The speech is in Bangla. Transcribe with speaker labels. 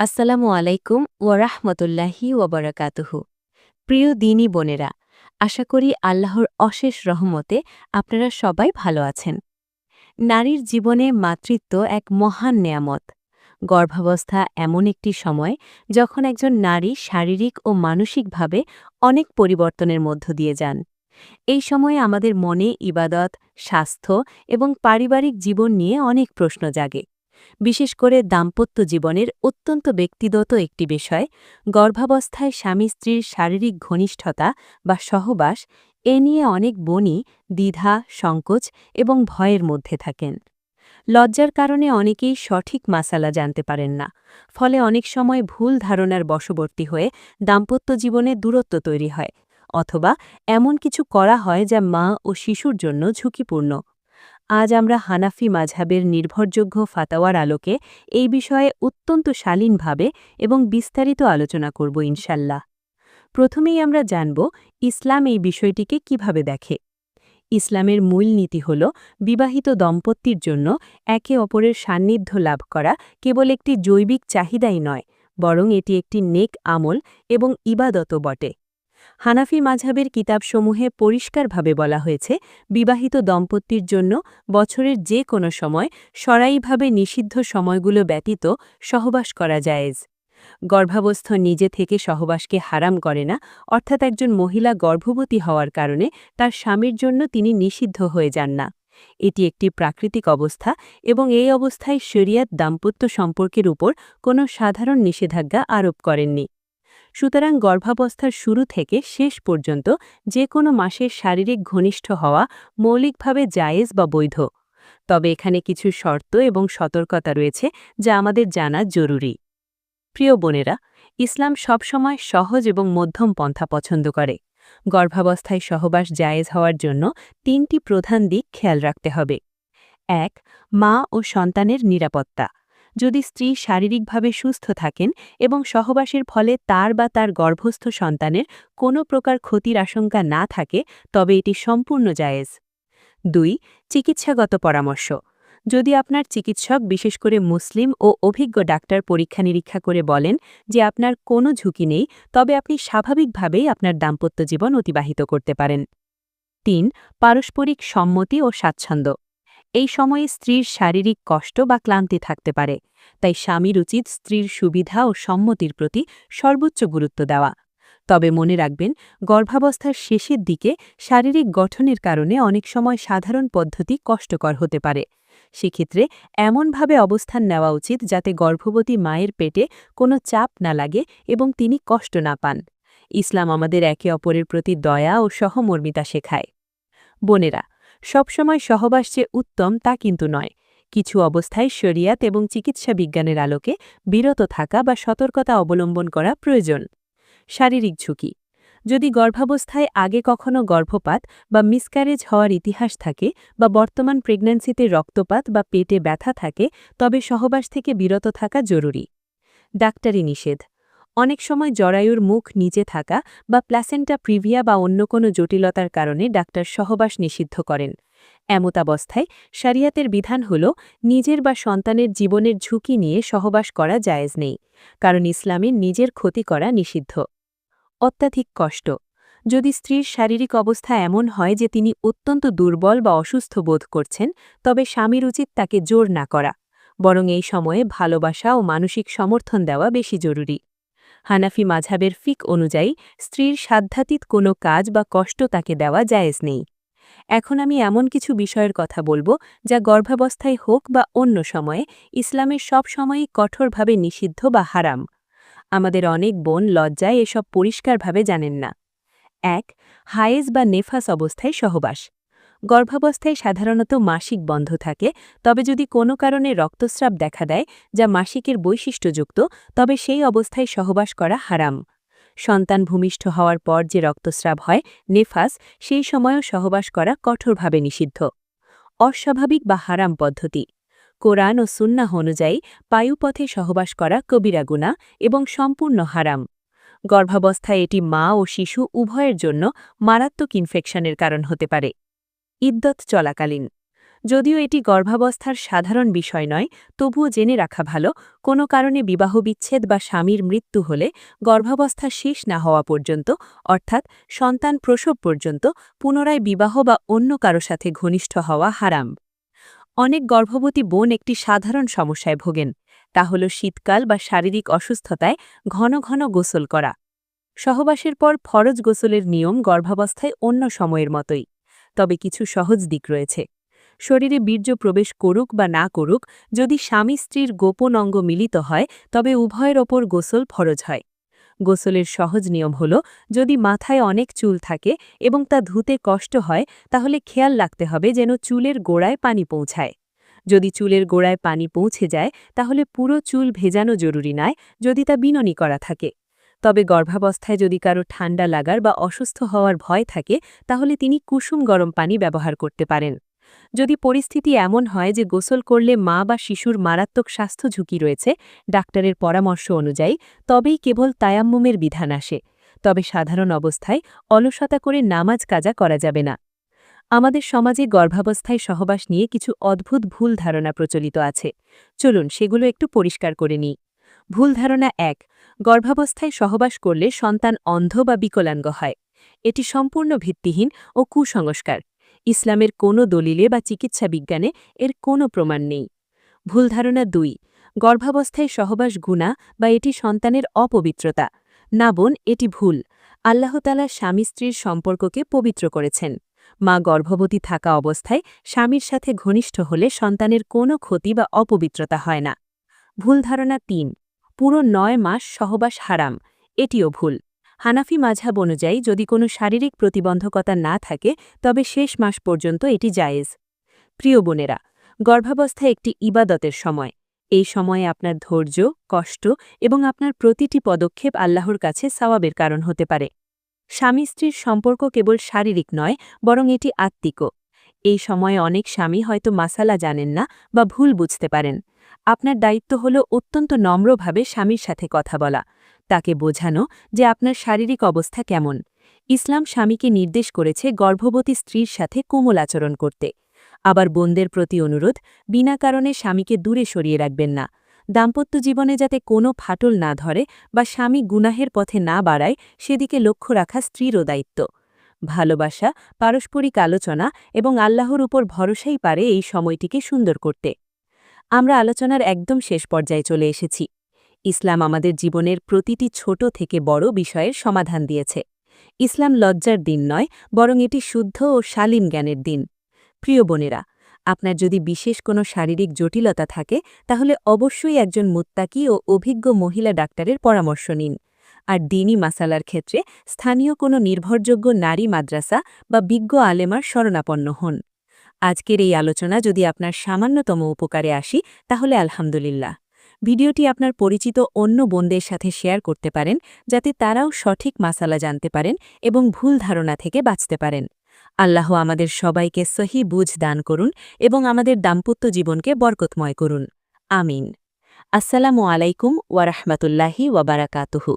Speaker 1: আসসালামু আলাইকুম ওয়ারাহমতুল্লাহি ওয়াবারাকাতুহু। প্রিয় দিনী বোনেরা, আশা করি আল্লাহর অশেষ রহমতে আপনারা সবাই ভালো আছেন। নারীর জীবনে মাতৃত্ব এক মহান নেয়ামত। গর্ভাবস্থা এমন একটি সময় যখন একজন নারী শারীরিক ও মানসিকভাবে অনেক পরিবর্তনের মধ্য দিয়ে যান। এই সময়ে আমাদের মনে ইবাদত, স্বাস্থ্য এবং পারিবারিক জীবন নিয়ে অনেক প্রশ্ন জাগে। বিশেষ করে দাম্পত্য জীবনের অত্যন্ত ব্যক্তিগত একটি বিষয়, গর্ভাবস্থায় স্বামী স্ত্রীর শারীরিক ঘনিষ্ঠতা বা সহবাস, এ নিয়ে অনেক বোনই দ্বিধা, সংকোচ এবং ভয়ের মধ্যে থাকেন। লজ্জার কারণে অনেকেই সঠিক মাসালা জানতে পারেন না, ফলে অনেক সময় ভুল ধারণার বশবর্তী হয়ে দাম্পত্য জীবনে দূরত্ব তৈরি হয়, অথবা এমন কিছু করা হয় যা মা ও শিশুর জন্য ঝুঁকিপূর্ণ। আজ আমরা হানাফি মাযহাবের নির্ভরযোগ্য ফাতাওয়ার আলোকে এই বিষয়ে অত্যন্ত শালীনভাবে এবং বিস্তারিত আলোচনা করব ইনশাল্লাহ। প্রথমেই আমরা জানব ইসলাম এই বিষয়টিকে কিভাবে দেখে। ইসলামের মূল নীতি হল বিবাহিত দম্পতির জন্য একে অপরের সান্নিধ্য লাভ করা কেবল একটি জৈবিক চাহিদাই নয়, বরং এটি একটি নেক আমল এবং ইবাদতও বটে। হানাফি মাযহাবের কিতাবসমূহে পরিষ্কারভাবে বলা হয়েছে, বিবাহিত দম্পতির জন্য বছরের যে কোনো সময় সরাইভাবে নিষিদ্ধ সময়গুলো ব্যতীত সহবাস করা জায়েজ। গর্ভাবস্থ নিজে থেকে সহবাসকে হারাম করে না, অর্থাৎ একজন মহিলা গর্ভবতী হওয়ার কারণে তার স্বামীর জন্য তিনি নিষিদ্ধ হয়ে যান না। এটি একটি প্রাকৃতিক অবস্থা এবং এই অবস্থায় শরিয়াত দাম্পত্য সম্পর্কের উপর কোনো সাধারণ নিষেধাজ্ঞা আরোপ করেননি। সুতরাং গর্ভাবস্থার শুরু থেকে শেষ পর্যন্ত যে কোনো মাসের শারীরিক ঘনিষ্ঠ হওয়া মৌলিকভাবে জায়েজ বা বৈধ। তবে এখানে কিছু শর্ত এবং সতর্কতা রয়েছে যা আমাদের জানা জরুরি। প্রিয় বোনেরা, ইসলাম সবসময় সহজ এবং মধ্যম পন্থা পছন্দ করে। গর্ভাবস্থায় সহবাস জায়েজ হওয়ার জন্য তিনটি প্রধান দিক খেয়াল রাখতে হবে। ১. মা ও সন্তানের নিরাপত্তা। যদি স্ত্রী শারীরিকভাবে সুস্থ থাকেন এবং সহবাসের ফলে তার বা তার গর্ভস্থ সন্তানের কোনো প্রকার ক্ষতির আশঙ্কা না থাকে, তবে এটি সম্পূর্ণ জায়েজ। ২. চিকিৎসাগত পরামর্শ। যদি আপনার চিকিৎসক, বিশেষ করে মুসলিম ও অভিজ্ঞ ডাক্তার পরীক্ষা নিরীক্ষা করে বলেন যে আপনার কোনো ঝুঁকি নেই, তবে আপনি স্বাভাবিকভাবেই আপনার দাম্পত্য জীবন অতিবাহিত করতে পারেন। ৩. পারস্পরিক সম্মতি ও স্বাচ্ছন্দ্য। এই সময়ে স্ত্রীর শারীরিক কষ্ট বা ক্লান্তি থাকতে পারে, তাই স্বামীর উচিত স্ত্রীর সুবিধা ও সম্মতির প্রতি সর্বোচ্চ গুরুত্ব দেওয়া। তবে মনে রাখবেন, গর্ভাবস্থার শেষের দিকে শারীরিক গঠনের কারণে অনেক সময় সাধারণ পদ্ধতি কষ্টকর হতে পারে। সেক্ষেত্রে এমনভাবে অবস্থান নেওয়া উচিত যাতে গর্ভবতী মায়ের পেটে কোনো চাপ না লাগে এবং তিনি কষ্ট না পান। ইসলাম আমাদের একে অপরের প্রতি দয়া ও সহমর্মিতা শেখায়। বোনেরা, সবসময় সহবাস যে উত্তম তা কিন্তু নয়। কিছু অবস্থায় শরিয়াত এবং চিকিৎসা বিজ্ঞানের আলোকে বিরত থাকা বা সতর্কতা অবলম্বন করা প্রয়োজন। শারীরিক ঝুঁকি। যদি গর্ভাবস্থায় আগে কখনো গর্ভপাত বা মিসক্যারেজ হওয়ার ইতিহাস থাকে, বা বর্তমান প্রেগন্যান্সিতে রক্তপাত বা পেটে ব্যথা থাকে, তবে সহবাস থেকে বিরত থাকা জরুরি। ডাক্তারি নিষেধ। অনেক সময় জরায়ুর মুখ নিচে থাকা বা প্ল্যাসেন্টা প্রিভিয়া বা অন্য কোনো জটিলতার কারণে ডাক্তার সহবাস নিষিদ্ধ করেন। এমতাবস্থায় শরিয়াতের বিধান হল নিজের বা সন্তানের জীবনের ঝুঁকি নিয়ে সহবাস করা জায়েজ নেই, কারণ ইসলামে নিজের ক্ষতি করা নিষিদ্ধ। অত্যাধিক কষ্ট। যদি স্ত্রীর শারীরিক অবস্থা এমন হয় যে তিনি অত্যন্ত দুর্বল বা অসুস্থ বোধ করছেন, তবে স্বামীর উচিত তাকে জোর না করা, বরং এই সময়ে ভালোবাসা ও মানসিক সমর্থন দেওয়া বেশি জরুরি। হানাফি মাযহাবের ফিক অনুযায়ী স্ত্রীর সাধ্যাতীত কোনো কাজ বা কষ্ট তাকে দেওয়া জায়েজ নেই। এখন আমি এমন কিছু বিষয়ের কথা বলবো যা গর্ভাবস্থায় হোক বা অন্য সময়ে ইসলামের সব সময়ই কঠোরভাবে নিষিদ্ধ বা হারাম। আমাদের অনেক বোন লজ্জায় এসব পরিষ্কারভাবে জানেন না। ১. হায়েজ বা নেফাস অবস্থায় সহবাস। গর্ভাবস্থায় সাধারণত মাসিক বন্ধ থাকে, তবে যদি কোনো কারণে রক্তস্রাব দেখা দেয় যা মাসিকের বৈশিষ্ট্যযুক্ত, তবে সেই অবস্থায় সহবাস করা হারাম। সন্তান ভূমিষ্ঠ হওয়ার পর যে রক্তস্রাব হয়, নেফাস, সেই সময়ও সহবাস করা কঠোরভাবে নিষিদ্ধ। অস্বাভাবিক বা হারাম পদ্ধতি। কোরআন ও সুন্নাহ অনুযায়ী পায়ুপথে সহবাস করা কবিরা গুনাহ এবং সম্পূর্ণ হারাম। গর্ভাবস্থায় এটি মা ও শিশু উভয়ের জন্য মারাত্মক ইনফেকশনের কারণ হতে পারে। ইদ্যত চলাকালীন। যদিও এটি গর্ভাবস্থার সাধারণ বিষয় নয়, তবুও জেনে রাখা ভালো, কোনো কারণে বিবাহবিচ্ছেদ বা স্বামীর মৃত্যু হলে গর্ভাবস্থা শেষ না হওয়া পর্যন্ত, অর্থাৎ সন্তান প্রসব পর্যন্ত পুনরায় বিবাহ বা অন্য কারো সাথে ঘনিষ্ঠ হওয়া হারাম। অনেক গর্ভবতী বোন একটি সাধারণ সমস্যায় ভোগেন, তা হল শীতকাল বা শারীরিক অসুস্থতায় ঘন ঘন গোসল করা। সহবাসের পর ফরজ গোসলের নিয়ম গর্ভাবস্থায় অন্য সময়ের মতোই, তবে কিছু সহজ দিক রয়েছে। শরীরে বীর্য প্রবেশ করুক বা না করুক, যদি স্বামী স্ত্রীর গোপন অঙ্গ মিলিত হয় তবে উভয়ের ওপর গোসল ফরজ হয়। গোসলের সহজ নিয়ম হল, যদি মাথায় অনেক চুল থাকে এবং তা ধুতে কষ্ট হয় তাহলে খেয়াল রাখতে হবে যেন চুলের গোড়ায় পানি পৌঁছায়। যদি চুলের গোড়ায় পানি পৌঁছে যায় তাহলে পুরো চুল ভেজানো জরুরি নয়, যদি তা বিননি করা থাকে। তবে গর্ভাবস্থায় যদি কারো ঠান্ডা লাগার বা অসুস্থ হওয়ার ভয় থাকে তাহলে তিনি কুসুম গরম পানি ব্যবহার করতে পারেন। যদি পরিস্থিতি এমন হয় যে গোসল করলে মা বা শিশুর মারাত্মক স্বাস্থ্য ঝুঁকি রয়েছে, ডাক্তারের পরামর্শ অনুযায়ী তবেই কেবল তায়াম্মুমের বিধান আসে। তবে সাধারণ অবস্থায় অলসতা করে নামাজ কাজা করা যাবে না। আমাদের সমাজে গর্ভাবস্থায় সহবাস নিয়ে কিছু অদ্ভুত ভুল ধারণা প্রচলিত আছে। চলুন সেগুলো একটু পরিষ্কার করে নিই। ভুল ধারণা ১, গর্ভাবস্থায় সহবাস করলে সন্তান অন্ধ বা বিকলাঙ্গ হয়। এটি সম্পূর্ণ ভিত্তিহীন ও কুসংস্কার। ইসলামের কোনো দলিলে বা চিকিৎসা বিজ্ঞানে এর কোনো প্রমাণ নেই। ভুল ধারণা ২, গর্ভাবস্থায় সহবাস গুনাহ বা এটি সন্তানের অপবিত্রতা। না বোন, এটি ভুল। আল্লাহ তাআলা স্বামী স্ত্রীর সম্পর্ককে পবিত্র করেছেন। মা গর্ভবতী থাকা অবস্থায় স্বামীর সাথে ঘনিষ্ঠ হলে সন্তানের কোনো ক্ষতি বা অপবিত্রতা হয় না। ভুল ধারণা ৩, পুরো ৯ মাস সহবাস হারাম। এটিও ভুল। হানাফি মাযহাব অনুযায়ী যদি কোনো শারীরিক প্রতিবন্ধকতা না থাকে তবে শেষ মাস পর্যন্ত এটি জায়েজ। প্রিয় বোনেরা, গর্ভাবস্থা একটি ইবাদতের সময়। এই সময়ে আপনার ধৈর্য, কষ্ট এবং আপনার প্রতিটি পদক্ষেপ আল্লাহর কাছে সওয়াবের কারণ হতে পারে। স্বামী স্ত্রীর সম্পর্ক কেবল শারীরিক নয়, বরং এটি আত্মিকও। এই সময়ে অনেক স্বামী হয়তো মাসালা জানেন না বা ভুল বুঝতে পারেন। আপনার দায়িত্ব হল অত্যন্ত নম্রভাবে স্বামীর সাথে কথা বলা, তাকে বোঝানো যে আপনার শারীরিক অবস্থা কেমন। ইসলাম স্বামীকে নির্দেশ করেছে গর্ভবতী স্ত্রীর সাথে কোমল আচরণ করতে। আবার বোনদের প্রতি অনুরোধ, বিনা কারণে স্বামীকে দূরে সরিয়ে রাখবেন না। দাম্পত্য জীবনে যাতে কোনো ফাটল না ধরে বা স্বামী গুনাহের পথে না বাড়ায় সেদিকে লক্ষ্য রাখা স্ত্রীরও দায়িত্ব। ভালোবাসা, পারস্পরিক আলোচনা এবং আল্লাহর উপর ভরসাই পারে এই সময়টিকে সুন্দর করতে। আমরা আলোচনার একদম শেষ পর্যায়ে চলে এসেছি। ইসলাম আমাদের জীবনের প্রতিটি ছোট থেকে বড় বিষয়ের সমাধান দিয়েছে। ইসলাম লজ্জার দিন নয়, বরং এটি শুদ্ধ ও শালীন জ্ঞানের দিন। প্রিয় বোনেরা, আপনার যদি বিশেষ কোনো শারীরিক জটিলতা থাকে তাহলে অবশ্যই একজন মুত্তাকি ও অভিজ্ঞ মহিলা ডাক্তারের পরামর্শ নিন। আর দ্বীনি মাসালার ক্ষেত্রে স্থানীয় কোনো নির্ভরযোগ্য নারী মাদ্রাসা বা বিজ্ঞ আলেমার শরণাপন্ন হন। আজকের এই আলোচনা যদি আপনার সামান্যতম উপকারে আসি তাহলে আলহামদুলিল্লাহ। ভিডিওটি আপনার পরিচিত অন্য বোনদের সাথে শেয়ার করতে পারেন, যাতে তারাও সঠিক মাসালা জানতে পারেন এবং ভুল ধারণা থেকে বাঁচতে পারেন। আল্লাহ আমাদের সবাইকে সহি বুঝ দান করুন এবং আমাদের দাম্পত্য জীবনকে বরকতময় করুন। আমিন। আসসালামু আলাইকুম ওয়া রাহমাতুল্লাহি ওয়া বারাকাতুহু।